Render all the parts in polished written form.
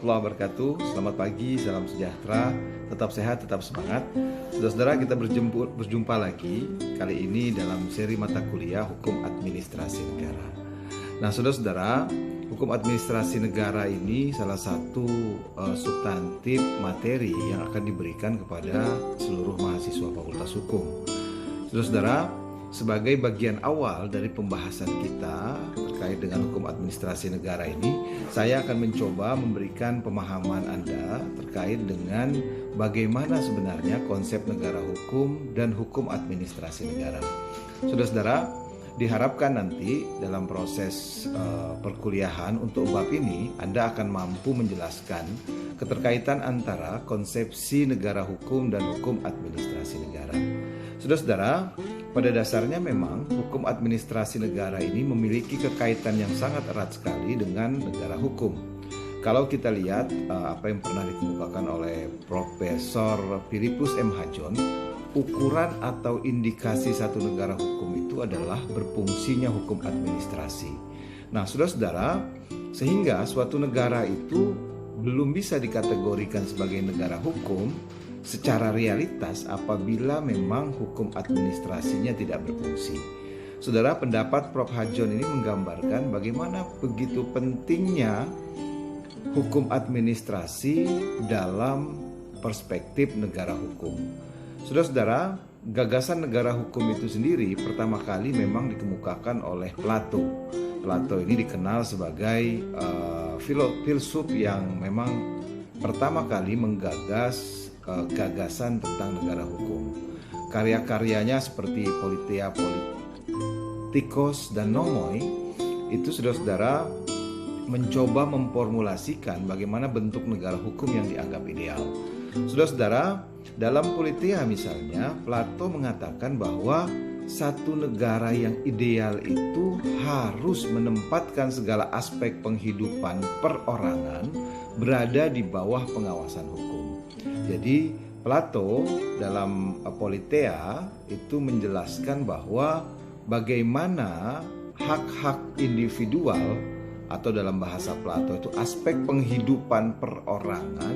warahmatullahi wabarakatuh. Selamat pagi, salam sejahtera, tetap sehat, tetap semangat. Saudara-saudara, kita berjumpa lagi kali ini dalam seri mata kuliah Hukum Administrasi Negara. Nah, saudara-saudara, Hukum Administrasi Negara ini salah satu substantif materi yang akan diberikan kepada seluruh mahasiswa Fakultas Hukum. Saudara-saudara, sebagai bagian awal dari pembahasan kita terkait dengan hukum administrasi negara ini, saya akan mencoba memberikan pemahaman Anda terkait dengan bagaimana sebenarnya konsep negara hukum dan hukum administrasi negara. Saudara-saudara, diharapkan nanti dalam proses perkuliahan untuk bab ini Anda akan mampu menjelaskan keterkaitan antara konsepsi negara hukum dan hukum administrasi negara. Saudara-saudara, pada dasarnya memang hukum administrasi negara ini memiliki kekaitan yang sangat erat sekali dengan negara hukum. Kalau kita lihat apa yang pernah dikemukakan oleh Profesor Philippus M. Hajon, ukuran atau indikasi satu negara hukum itu adalah berfungsinya hukum administrasi. Nah, saudara-saudara, sehingga suatu negara itu belum bisa dikategorikan sebagai negara hukum secara realitas apabila memang hukum administrasinya tidak berfungsi. Saudara, pendapat Prof. Hajon ini menggambarkan bagaimana begitu pentingnya hukum administrasi dalam perspektif negara hukum. Saudara-saudara, gagasan negara hukum itu sendiri pertama kali memang dikemukakan oleh Plato. Plato ini dikenal sebagai filsuf yang memang pertama kali menggagas gagasan tentang negara hukum. Karya-karyanya seperti Politeia Politikos dan Nomoi itu saudara-saudara mencoba memformulasikan bagaimana bentuk negara hukum yang dianggap ideal. Saudara-saudara, dalam Politeia misalnya, Plato mengatakan bahwa satu negara yang ideal itu harus menempatkan segala aspek penghidupan perorangan berada di bawah pengawasan hukum. Jadi Plato dalam Politeia itu menjelaskan bahwa bagaimana hak-hak individual atau dalam bahasa Plato itu aspek penghidupan perorangan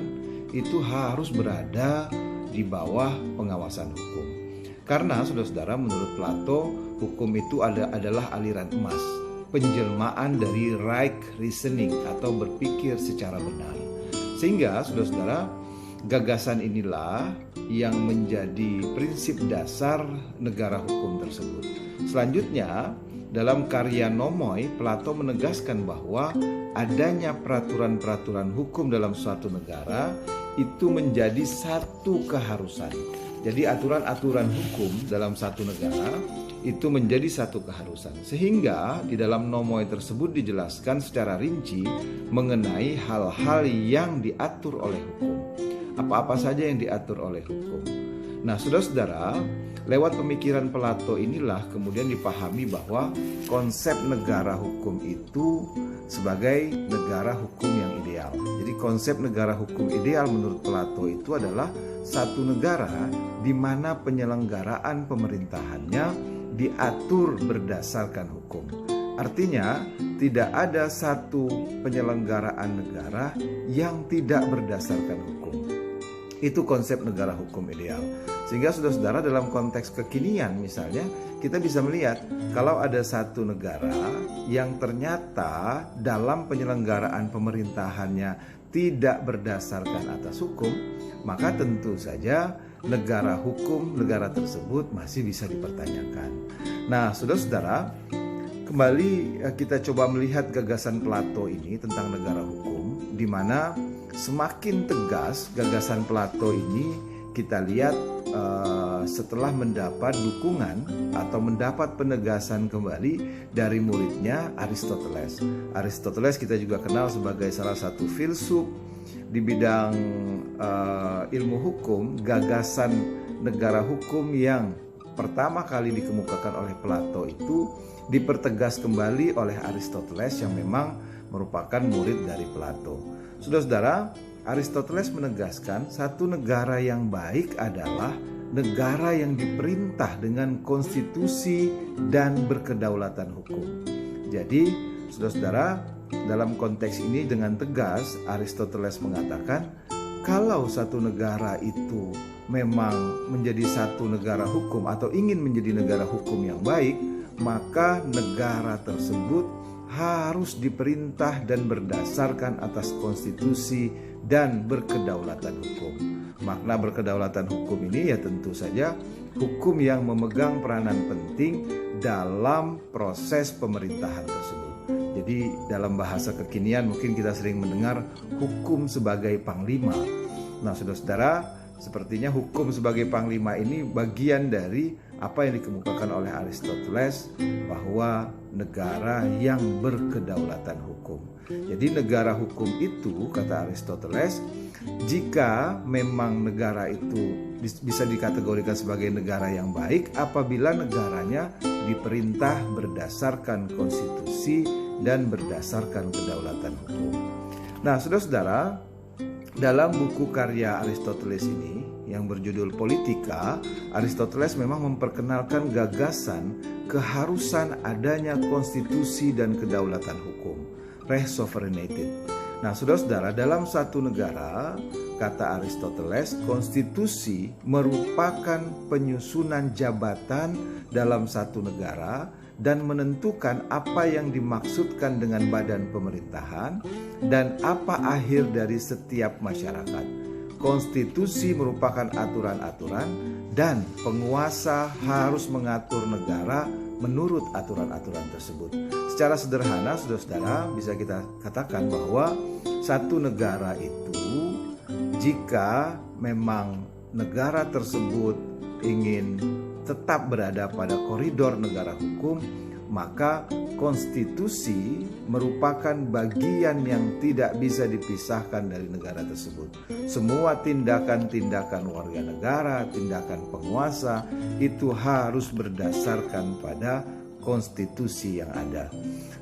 itu harus berada di bawah pengawasan hukum. Karena saudara-saudara, menurut Plato hukum itu adalah aliran emas, penjelmaan dari right reasoning atau berpikir secara benar. Sehingga saudara-saudara, gagasan inilah yang menjadi prinsip dasar negara hukum tersebut. Selanjutnya, dalam karya Nomoi, Plato menegaskan bahwa adanya peraturan-peraturan hukum dalam suatu negara itu menjadi satu keharusan. Jadi aturan-aturan hukum dalam satu negara itu menjadi satu keharusan. Sehingga di dalam Nomoi tersebut dijelaskan secara rinci mengenai hal-hal yang diatur oleh hukum. Apa-apa saja yang diatur oleh hukum. Nah, saudara-saudara, lewat pemikiran Plato inilah kemudian dipahami bahwa konsep negara hukum itu sebagai negara hukum yang ideal. Jadi konsep negara hukum ideal menurut Plato itu adalah satu negara di mana penyelenggaraan pemerintahannya diatur berdasarkan hukum. Artinya, tidak ada satu penyelenggaraan negara yang tidak berdasarkan hukum. Itu konsep negara hukum ideal. Sehingga saudara-saudara, dalam konteks kekinian misalnya, kita bisa melihat kalau ada satu negara yang ternyata dalam penyelenggaraan pemerintahannya tidak berdasarkan atas hukum, maka tentu saja negara hukum negara tersebut masih bisa dipertanyakan. Nah, saudara-saudara, kembali kita coba melihat gagasan Plato ini tentang negara hukum, di mana semakin tegas gagasan Plato ini kita lihat setelah mendapat dukungan atau mendapat penegasan kembali dari muridnya Aristoteles. Aristoteles kita juga kenal sebagai salah satu filsuf di bidang ilmu hukum. Gagasan negara hukum yang pertama kali dikemukakan oleh Plato itu dipertegas kembali oleh Aristoteles yang memang merupakan murid dari Plato. Saudara-saudara, Aristoteles menegaskan satu negara yang baik adalah negara yang diperintah dengan konstitusi dan berkedaulatan hukum. Jadi, saudara-saudara, dalam konteks ini dengan tegas Aristoteles mengatakan kalau satu negara itu memang menjadi satu negara hukum atau ingin menjadi negara hukum yang baik, maka negara tersebut harus diperintah dan berdasarkan atas konstitusi dan berkedaulatan hukum. Makna berkedaulatan hukum ini ya tentu saja hukum yang memegang peranan penting dalam proses pemerintahan tersebut. Jadi dalam bahasa kekinian mungkin kita sering mendengar hukum sebagai panglima. Nah, saudara-saudara, sepertinya hukum sebagai panglima ini bagian dari apa yang dikemukakan oleh Aristoteles bahwa negara yang berkedaulatan hukum. Jadi negara hukum itu, kata Aristoteles, jika memang negara itu bisa dikategorikan sebagai negara yang baik apabila negaranya diperintah berdasarkan konstitusi dan berdasarkan kedaulatan hukum. Nah, saudara-saudara, dalam buku karya Aristoteles ini yang berjudul Politika, Aristoteles memang memperkenalkan gagasan keharusan adanya konstitusi dan kedaulatan hukum, res sovereignty. Nah, saudara-saudara, dalam satu negara, kata Aristoteles, konstitusi merupakan penyusunan jabatan dalam satu negara dan menentukan apa yang dimaksudkan dengan badan pemerintahan dan apa akhir dari setiap masyarakat. Konstitusi merupakan aturan-aturan dan penguasa harus mengatur negara menurut aturan-aturan tersebut. Secara sederhana, saudara-saudara, bisa kita katakan bahwa satu negara itu jika memang negara tersebut ingin tetap berada pada koridor negara hukum, maka konstitusi merupakan bagian yang tidak bisa dipisahkan dari negara tersebut. Semua tindakan-tindakan warga negara, tindakan penguasa itu harus berdasarkan pada konstitusi yang ada.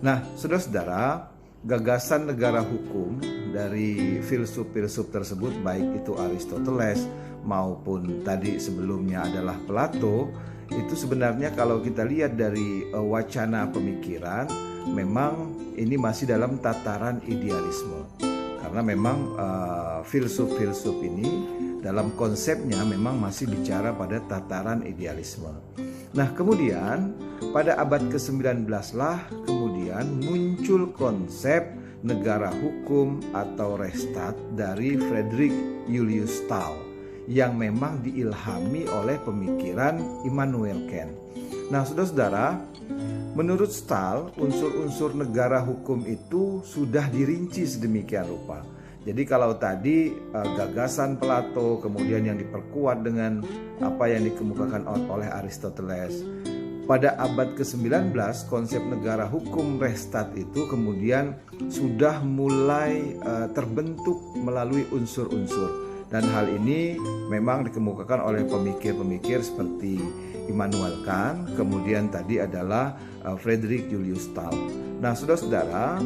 Nah, saudara-saudara, gagasan negara hukum dari filsuf-filsuf tersebut, baik itu Aristoteles maupun tadi sebelumnya adalah Plato, itu sebenarnya kalau kita lihat dari wacana pemikiran, memang ini masih dalam tataran idealisme. Karena memang filsuf-filsuf ini dalam konsepnya memang masih bicara pada tataran idealisme. Nah, kemudian pada abad ke-19 lah kemudian muncul konsep negara hukum atau Rechtsstaat dari Friedrich Julius Stahl yang memang diilhami oleh pemikiran Immanuel Kant. Nah, saudara-saudara, menurut Stahl, unsur-unsur negara hukum itu sudah dirinci sedemikian rupa. Jadi kalau tadi gagasan Plato kemudian yang diperkuat dengan apa yang dikemukakan oleh Aristoteles, pada abad ke-19 konsep negara hukum Rechtsstaat itu kemudian sudah mulai terbentuk melalui unsur-unsur. Dan hal ini memang dikemukakan oleh pemikir-pemikir seperti Immanuel Kant, kemudian tadi adalah Friedrich Julius Stahl. Nah, saudara-saudara,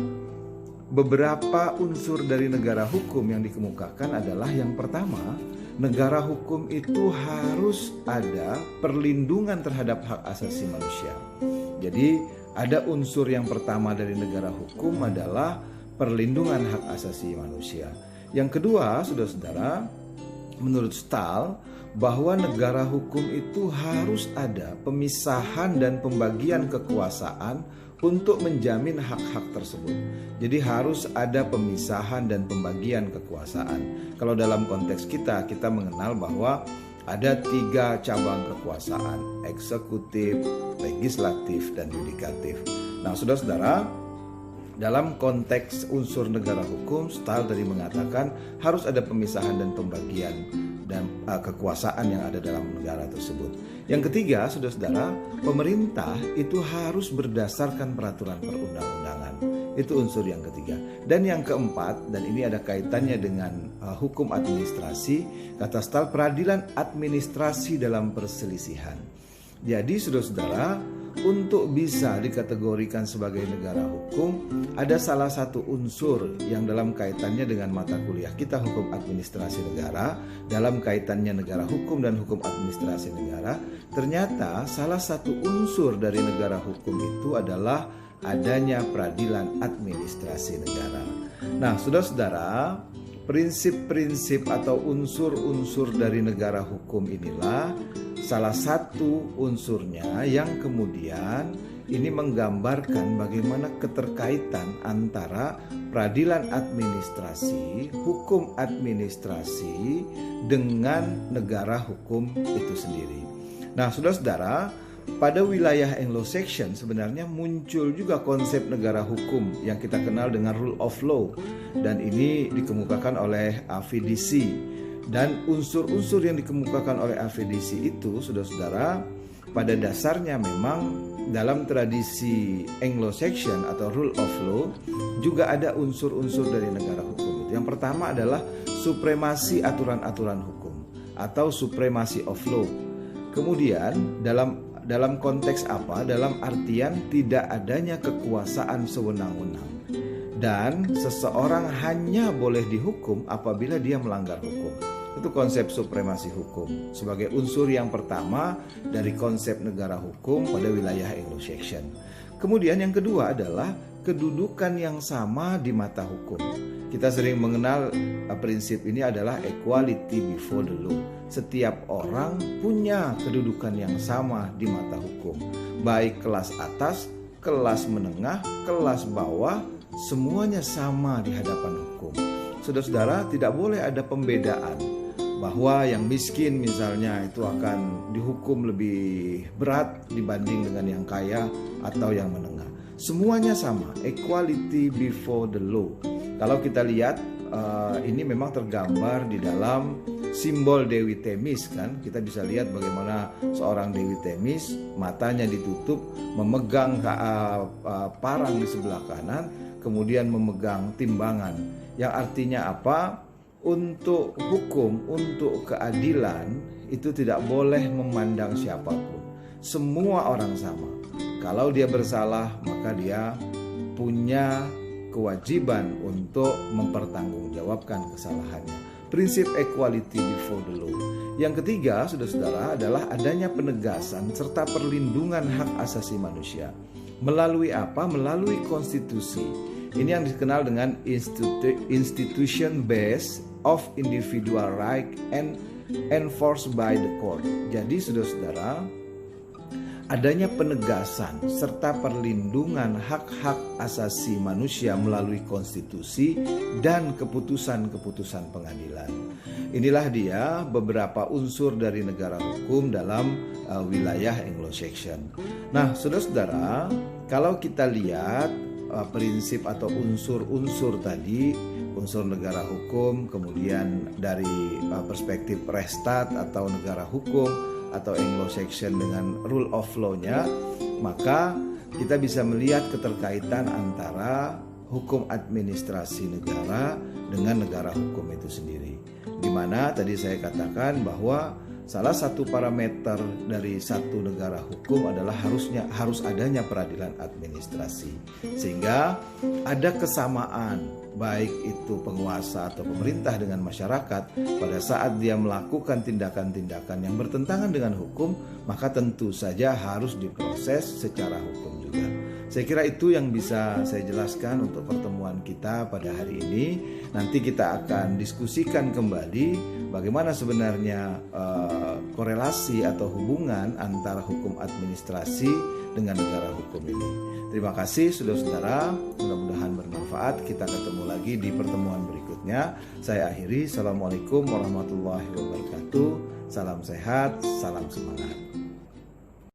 beberapa unsur dari negara hukum yang dikemukakan adalah yang pertama, negara hukum itu harus ada perlindungan terhadap hak asasi manusia. Jadi ada unsur yang pertama dari negara hukum adalah perlindungan hak asasi manusia. Yang kedua, saudara-saudara, menurut Stahl, bahwa negara hukum itu harus ada pemisahan dan pembagian kekuasaan untuk menjamin hak-hak tersebut. Jadi harus ada pemisahan dan pembagian kekuasaan. Kalau dalam konteks kita mengenal bahwa ada 3 cabang kekuasaan, eksekutif, legislatif, dan yudikatif. Nah, saudara-saudara, dalam konteks unsur negara hukum, Stahl tadi mengatakan harus ada pemisahan dan pembagian dan kekuasaan yang ada dalam negara tersebut. Yang ketiga, saudara-saudara, pemerintah itu harus berdasarkan peraturan perundang-undangan. Itu unsur yang ketiga. Dan yang keempat, dan ini ada kaitannya dengan hukum administrasi, kata Stahl, peradilan administrasi dalam perselisihan. Jadi, saudara-saudara, untuk bisa dikategorikan sebagai negara hukum, ada salah satu unsur yang dalam kaitannya dengan mata kuliah kita, hukum administrasi negara. Dalam kaitannya negara hukum dan hukum administrasi negara, ternyata salah satu unsur dari negara hukum itu adalah adanya peradilan administrasi negara. Nah, saudara-saudara, prinsip-prinsip atau unsur-unsur dari negara hukum inilah salah satu unsurnya yang kemudian ini menggambarkan bagaimana keterkaitan antara peradilan administrasi, hukum administrasi dengan negara hukum itu sendiri. Nah, saudara-saudara, pada wilayah Anglo-Saxon sebenarnya muncul juga konsep negara hukum yang kita kenal dengan rule of law, dan ini dikemukakan oleh AVDC. Dan unsur-unsur yang dikemukakan oleh AVDC itu, saudara-saudara, pada dasarnya memang dalam tradisi Anglo-Saxon atau rule of law juga ada unsur-unsur dari negara hukum. Yang pertama adalah supremasi aturan-aturan hukum atau supremacy of law. Kemudian dalam konteks apa? Dalam artian tidak adanya kekuasaan sewenang-wenang, dan seseorang hanya boleh dihukum apabila dia melanggar hukum. Itu konsep supremasi hukum sebagai unsur yang pertama dari konsep negara hukum pada wilayah Anglo-Saxon. Kemudian yang kedua adalah kedudukan yang sama di mata hukum. Kita sering mengenal prinsip ini adalah equality before the law. Setiap orang punya kedudukan yang sama di mata hukum, baik kelas atas, kelas menengah, kelas bawah, semuanya sama di hadapan hukum. Saudara-saudara, tidak boleh ada pembedaan bahwa yang miskin misalnya itu akan dihukum lebih berat dibanding dengan yang kaya atau yang menengah. Semuanya sama, equality before the law. Kalau kita lihat ini memang tergambar di dalam simbol Dewi Themis, kan? Kita bisa lihat bagaimana seorang Dewi Themis matanya ditutup, memegang parang di sebelah kanan, kemudian memegang timbangan. Yang artinya apa? Untuk hukum, untuk keadilan itu tidak boleh memandang siapapun. Semua orang sama. Kalau dia bersalah, maka dia punya kewajiban untuk mempertanggungjawabkan kesalahannya. Prinsip equality before the law. Yang ketiga, saudara-saudara, adalah adanya penegasan serta perlindungan hak asasi manusia. Melalui apa? Melalui konstitusi. Ini yang dikenal dengan institution based of individual right and enforced by the court. Jadi saudara-saudara, adanya penegasan serta perlindungan hak-hak asasi manusia melalui konstitusi dan keputusan-keputusan pengadilan. Inilah dia beberapa unsur dari negara hukum dalam wilayah Anglo-Saxon. Nah, saudara-saudara, kalau kita lihat prinsip atau unsur-unsur tadi, unsur negara hukum, kemudian dari perspektif Restat atau negara hukum atau Anglo-Saxon dengan rule of law-nya, maka kita bisa melihat keterkaitan antara hukum administrasi negara dengan negara hukum itu sendiri. Di mana tadi saya katakan bahwa salah satu parameter dari satu negara hukum adalah harus adanya peradilan administrasi, sehingga ada kesamaan baik itu penguasa atau pemerintah dengan masyarakat pada saat dia melakukan tindakan-tindakan yang bertentangan dengan hukum, maka tentu saja harus diproses secara hukum juga. Saya kira itu yang bisa saya jelaskan untuk pertemuan kita pada hari ini. Nanti kita akan diskusikan kembali bagaimana sebenarnya korelasi atau hubungan antara hukum administrasi dengan negara hukum ini. Terima kasih saudara-saudara, mudah-mudahan bermanfaat. Kita ketemu lagi di pertemuan berikutnya. Saya akhiri, Assalamualaikum warahmatullahi wabarakatuh. Salam sehat, salam semangat.